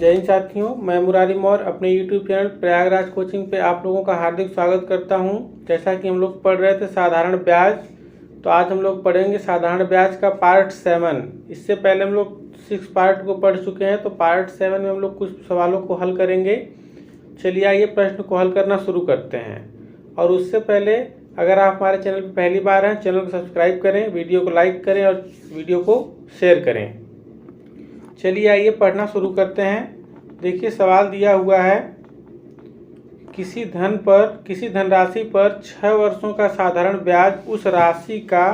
जय हिंद साथियों, मैं मुरारी मौर्य अपने YouTube चैनल प्रयागराज कोचिंग पे आप लोगों का हार्दिक स्वागत करता हूं। जैसा कि हम लोग पढ़ रहे थे साधारण ब्याज, तो आज हम लोग पढ़ेंगे साधारण ब्याज का पार्ट 7। इससे पहले हम लोग 6 पार्ट को पढ़ चुके हैं, तो पार्ट 7 में हम लोग कुछ सवालों को हल करेंगे। चलिए आइए प्रश्न को हल करना शुरू करते हैं। और उससे पहले अगर आप हमारे चैनल पर पहली बार हैं, चैनल को सब्सक्राइब करें, वीडियो को लाइक करें और वीडियो को शेयर करें। चलिए आइए पढ़ना शुरू करते हैं। देखिए सवाल दिया हुआ है, किसी धनराशि पर 6 वर्षों का साधारण ब्याज उस राशि का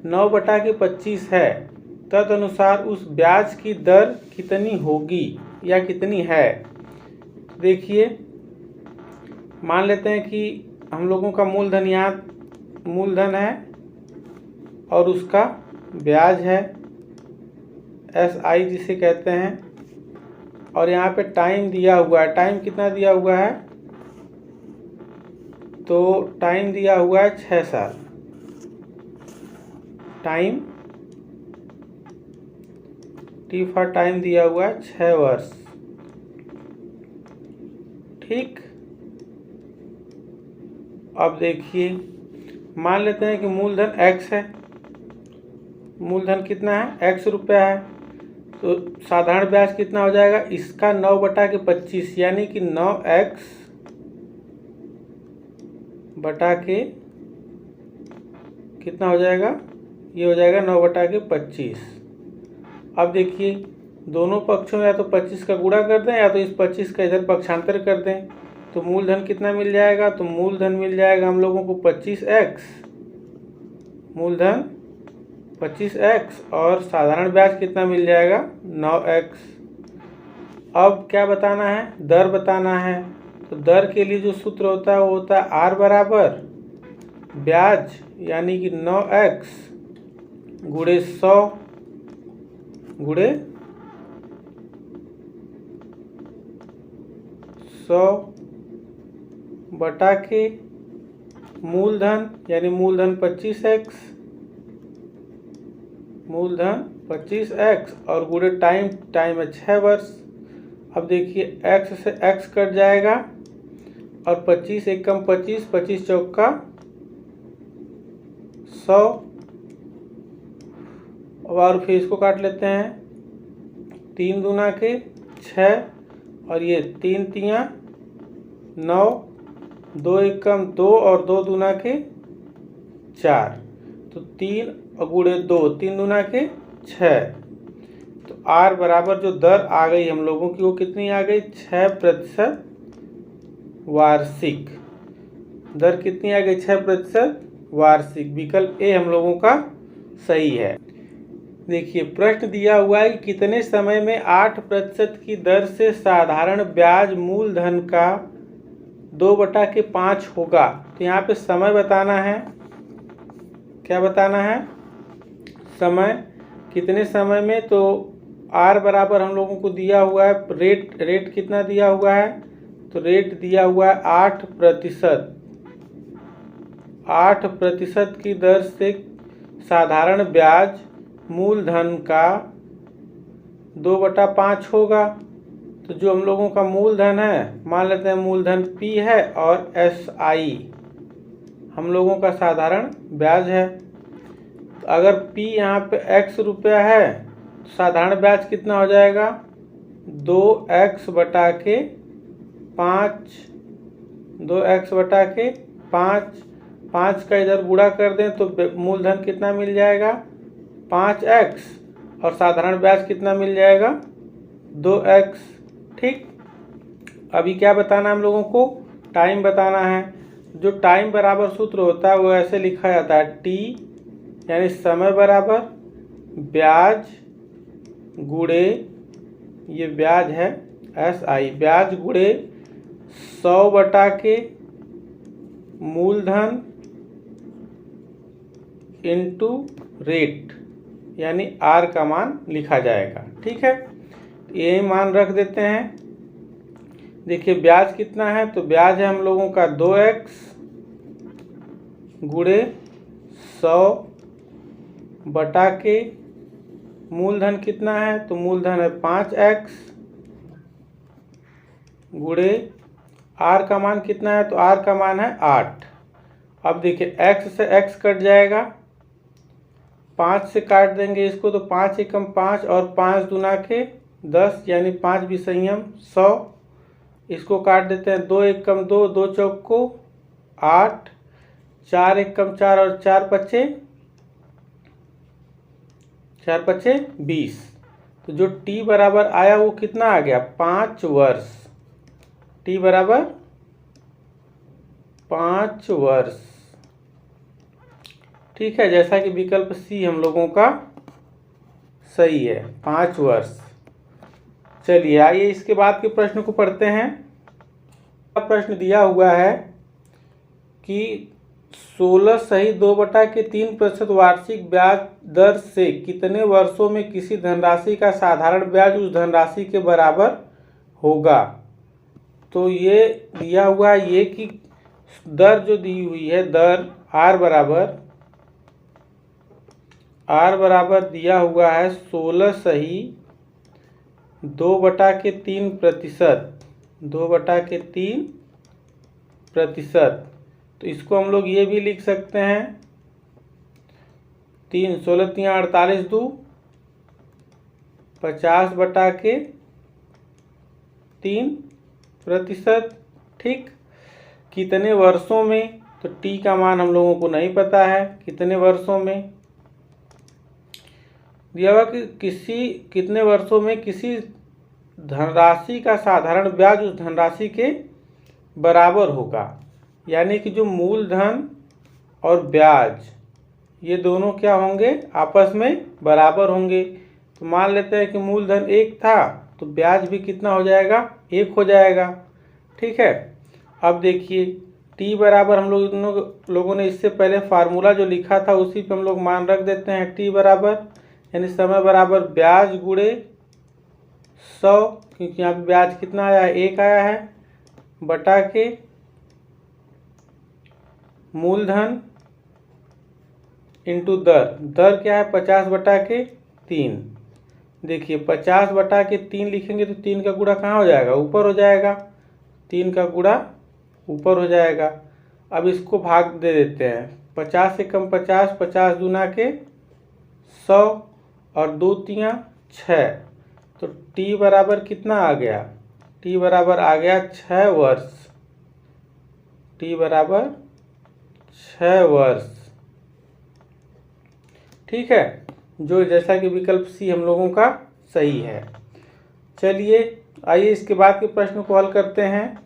9/25 है। तदनुसार उस ब्याज की दर कितनी होगी या कितनी है। देखिए मान लेते हैं कि हम लोगों का मूलधन है और उसका ब्याज है SI जिसे कहते हैं, और यहाँ पे टाइम दिया हुआ है। टाइम कितना दिया हुआ है, तो टाइम दिया हुआ है 6 साल। टाइम दिया हुआ है 6 वर्ष। ठीक, अब देखिए मान लेते हैं कि मूलधन X है। मूलधन कितना है, X रुपया है। तो साधारण ब्याज कितना हो जाएगा, इसका 9/25 यानी कि 9x बटा के कितना हो जाएगा, ये हो जाएगा 9/25। अब देखिए दोनों पक्षों में या तो 25 का गुणा कर दें या तो इस 25 का इधर पक्षांतर कर दें। तो मूलधन कितना मिल जाएगा, तो मूलधन मिल जाएगा हम लोगों को 25x, मूलधन 25x, और साधारण ब्याज कितना मिल जाएगा 9x। अब क्या बताना है, दर बताना है। तो दर के लिए जो सूत्र होता है वो होता है R बराबर ब्याज यानी कि 9x गुणे 100 गुणे 100 बटा के मूलधन यानी मूलधन 25x और गुणे टाइम है 6 वर्ष। अब देखिए x से x कट जाएगा और 25 एकम 25, 25 चौका 100, और फिर इसको काट लेते हैं 3 दूना के 6 और ये 3 तियां 9, 2 एकम 2 और 2 दूना के 4, तो 3 और गुणे 2, 3 दूना के 6। तो R बराबर जो दर आ गई हम लोगों की वो कितनी आ गई, 6% वार्षिक। दर कितनी आ गई, 6% वार्षिक। विकल्प ए हम लोगों का सही है। देखिए प्रश्न दिया हुआ है कि कितने समय में 8% की दर से साधारण ब्याज मूलधन का 2/5 होगा। तो यहाँ पे समय बताना है। क्या बताना है, समय कितने समय में। तो R बराबर हम लोगों को दिया हुआ है, रेट कितना दिया हुआ है, तो रेट दिया हुआ है 8%। 8% की दर से साधारण ब्याज मूलधन का 2/5 होगा। तो जो हम लोगों का मूलधन है, मान लेते हैं मूलधन P है और SI हम लोगों का साधारण ब्याज है। तो अगर P यहाँ पे X रुपया है तो साधारण ब्याज कितना हो जाएगा, 2x बटा के 5, 2x बटा के 5 का इधर गुणा कर दें तो मूलधन कितना मिल जाएगा 5x, और साधारण ब्याज कितना मिल जाएगा 2x। ठीक, अभी क्या बताना हम लोगों को, टाइम बताना है। जो टाइम बराबर सूत्र होता है वो ऐसे लिखा जाता है, T यानी समय बराबर ब्याज गुणे, ये ब्याज है SI, ब्याज गुणे 100 बटा के मूलधन इनटू रेट यानी R का मान लिखा जाएगा। ठीक है, ये मान रख देते हैं। देखिए ब्याज कितना है, तो ब्याज है हम लोगों का 2x गुणे 100 बटा के मूलधन कितना है, तो मूलधन है 5x गुणे आर का मान कितना है, तो आर का मान है 8। अब देखिए x से x कट जाएगा, 5 से काट देंगे इसको तो 5 एकम 5 और 5 दूना के 10 यानी 5 विषयम 100। इसको काट देते हैं, 2 एकम 2, 2 चौक को 8, 4 एकम 4 और 4 पच्चे 20। तो जो t बराबर आया वो कितना आ गया, 5 वर्ष। t बराबर 5 वर्ष। ठीक है, जैसा कि विकल्प सी हम लोगों का सही है, 5 वर्ष। चलिए आइए इसके बाद के प्रश्न को पढ़ते हैं। प्रश्न दिया हुआ है कि 16 सही 2/3% वार्षिक ब्याज दर से कितने वर्षों में किसी धनराशि का साधारण ब्याज उस धनराशि के बराबर होगा। तो ये दिया हुआ है ये कि दर जो दी हुई है, दर आर बराबर दिया हुआ है 16 सही 2/3%, 2/3%। तो इसको हम लोग ये भी लिख सकते हैं 3 16 3 48 2 50/3%। ठीक, कितने वर्षों में, तो टी का मान हम लोगों को नहीं पता है कितने वर्षों में। दिया हुआ कि कितने वर्षों में किसी धनराशि का साधारण ब्याज उस धनराशि के बराबर होगा, यानी कि जो मूलधन और ब्याज ये दोनों क्या होंगे, आपस में बराबर होंगे। तो मान लेते हैं कि मूलधन 1 था तो ब्याज भी कितना हो जाएगा, 1 हो जाएगा। ठीक है, अब देखिए t बराबर हम लोगों ने इससे पहले फार्मूला जो लिखा था उसी पे हम लोग मान रख देते हैं। t बराबर यानी समय बराबर ब्याज गुणे 100, क्योंकि यहाँ पे ब्याज कितना आया है, 1 आया है, बटा के मूलधन इंटू दर क्या है 50/3। देखिए 50/3 लिखेंगे तो 3 का गुणा कहाँ हो जाएगा, ऊपर हो जाएगा, 3 का गुणा ऊपर हो जाएगा। अब इसको भाग दे देते हैं, 50 एकम 50, 50 दूना के 100 और 2 तियाँ 6। तो t बराबर कितना आ गया, t बराबर आ गया 6 वर्ष। t बराबर 6 वर्ष। ठीक है, जो जैसा कि विकल्प सी हम लोगों का सही है। चलिए आइए इसके बाद के प्रश्न को हल करते हैं।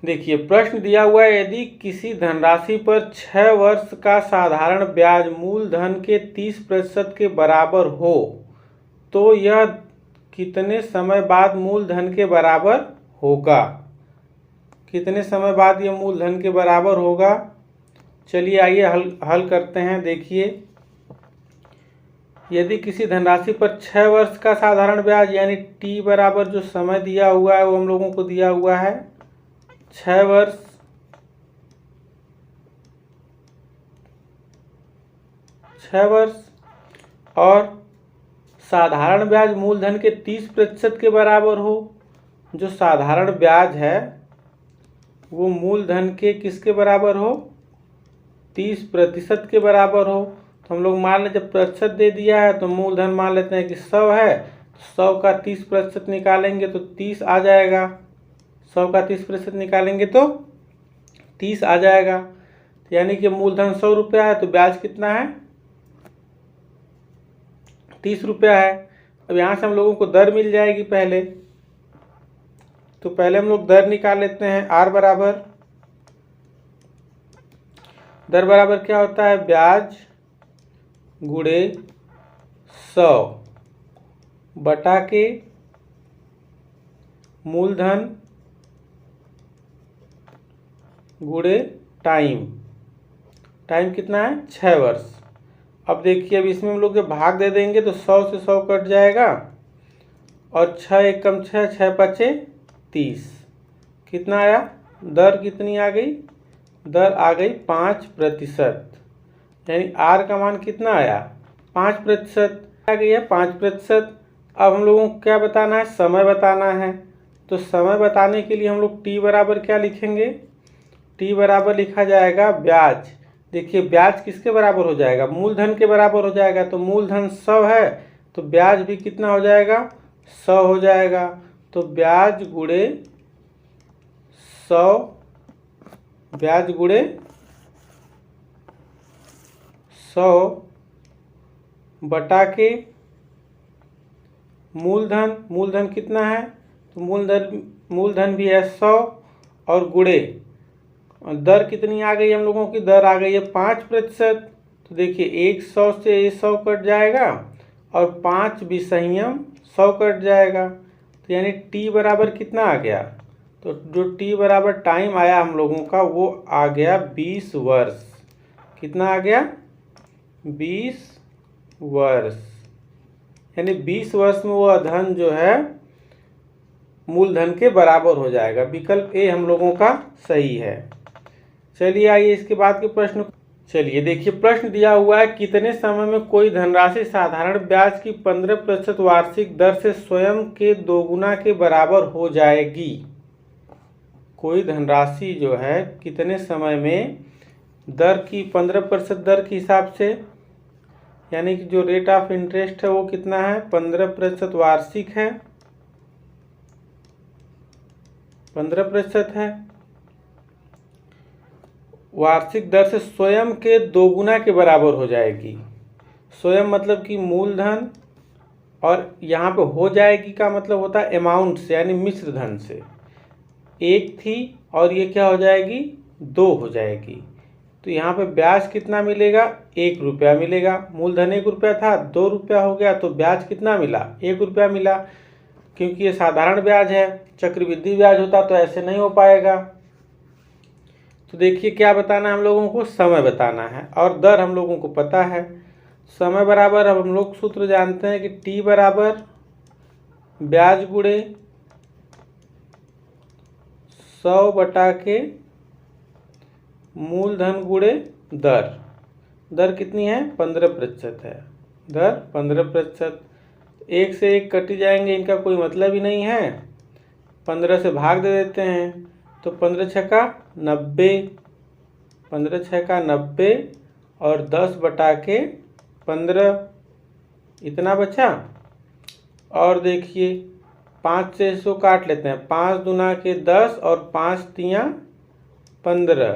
देखिए प्रश्न दिया हुआ है, यदि किसी धनराशि पर 6 वर्ष का साधारण ब्याज मूलधन के 30% के बराबर हो तो यह कितने समय बाद मूलधन के बराबर होगा। कितने समय बाद यह मूलधन के बराबर होगा। चलिए आइए हल करते हैं। देखिए यदि किसी धनराशि पर 6 वर्ष का साधारण ब्याज यानी t बराबर जो समय दिया हुआ है वो हम लोगों को दिया हुआ है 6 वर्ष, और साधारण ब्याज मूलधन के 30% के बराबर हो। जो साधारण ब्याज है वो मूलधन के किसके बराबर हो, 30% के बराबर हो। तो हम लोग मान लें जब प्रतिशत दे दिया है तो मूलधन मान लेते हैं कि 100 है, 100 का 30% निकालेंगे तो 30 आ जाएगा। 100 का 30% निकालेंगे तो 30 आ जाएगा। यानी कि मूलधन 100 रुपया है तो ब्याज कितना है, 30 रुपया है। अब यहाँ से हम लोगों को दर मिल जाएगी पहले, तो पहले हम लोग दर निकाल लेते हैं। दर बराबर क्या होता है, ब्याज गुणे 100 बटा के मूलधन गुणे टाइम कितना है, 6 वर्ष। अब देखिए अब इसमें हम लोग जब भाग दे देंगे तो 100 से 100 कट जाएगा और 6 एकम 6, 6 पचे 30। कितना आया, दर कितनी आ गई, दर आ गई 5%। यानी आर का मान कितना आया, 5% आ गई है 5%। अब हम लोगों को क्या बताना है, समय बताना है। तो समय बताने के लिए हम लोग टी बराबर क्या लिखेंगे, टी बराबर लिखा जाएगा ब्याज। देखिए ब्याज किसके बराबर हो जाएगा, मूलधन के बराबर हो जाएगा। तो मूलधन 100 है तो ब्याज भी कितना हो जाएगा, 100 हो जाएगा। तो ब्याज गुणे 100, ब्याज गुणे 100 बटा के मूलधन, मूलधन कितना है, तो मूलधन भी है 100 और गुणे दर कितनी आ गई हम लोगों की, दर आ गई है 5%। तो देखिए 100 से 100 कट जाएगा और 5 विषयम 100 कट जाएगा। तो यानी टी बराबर कितना आ गया, तो जो टी बराबर टाइम आया हम लोगों का वो आ गया 20 वर्ष। कितना आ गया, 20 वर्ष। यानी 20 वर्ष में वह धन जो है मूलधन के बराबर हो जाएगा। विकल्प ए हम लोगों का सही है। चलिए आइए इसके बाद के प्रश्न। चलिए देखिए प्रश्न दिया हुआ है, कितने समय में कोई धनराशि साधारण ब्याज की 15% वार्षिक दर से स्वयं के दोगुना के बराबर हो जाएगी। कोई धनराशि जो है कितने समय में दर की 15% दर के हिसाब से, यानी कि जो रेट ऑफ इंटरेस्ट है वो कितना है, 15% वार्षिक है, 15% है, वार्षिक दर से स्वयं के दोगुना के बराबर हो जाएगी। स्वयं मतलब कि मूलधन, और यहाँ पे हो जाएगी का मतलब होता है अमाउंट से, यानी मिश्र धन से। एक थी और ये क्या हो जाएगी, 2 हो जाएगी। तो यहाँ पे ब्याज कितना मिलेगा, 1 रुपया मिलेगा। मूलधन 1 रुपया था, 2 रुपया हो गया, तो ब्याज कितना मिला, 1 रुपया मिला। क्योंकि ये साधारण ब्याज है, चक्रवृद्धि ब्याज होता तो ऐसे नहीं हो पाएगा। तो देखिए क्या बताना है हम लोगों को, समय बताना है, और दर हम लोगों को पता है। समय बराबर अब हम लोग सूत्र जानते हैं कि टी बराबर ब्याज गुणे 100 बटा के मूलधन गुणे दर। दर कितनी है, 15% है, दर 15%। 1 से 1 कट जाएंगे, इनका कोई मतलब ही नहीं है। 15 से भाग दे देते हैं, तो 15 छक्का 90, 15 छक्का 90 और 10 बटा के 15, इतना बचा। और देखिए 5 से 100 काट लेते हैं, 5 दूना के 10 और 5 तियाँ 15,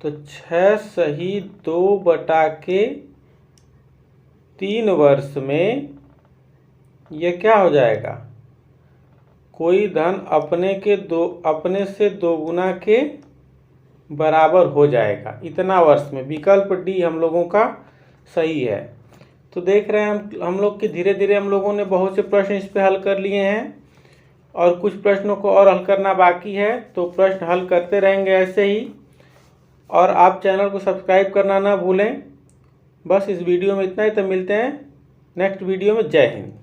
तो 6 सही 2 बटा के 3 वर्ष में ये क्या हो जाएगा, कोई धन अपने से दोगुना के बराबर हो जाएगा इतना वर्ष में। विकल्प डी हम लोगों का सही है। तो देख रहे हैं हम लोग कि धीरे धीरे हम लोगों ने बहुत से प्रश्न इस पे हल कर लिए हैं, और कुछ प्रश्नों को और हल करना बाकी है। तो प्रश्न हल करते रहेंगे ऐसे ही, और आप चैनल को सब्सक्राइब करना ना भूलें। बस इस वीडियो में इतना ही, तो मिलते हैं नेक्स्ट वीडियो में। जय हिंद।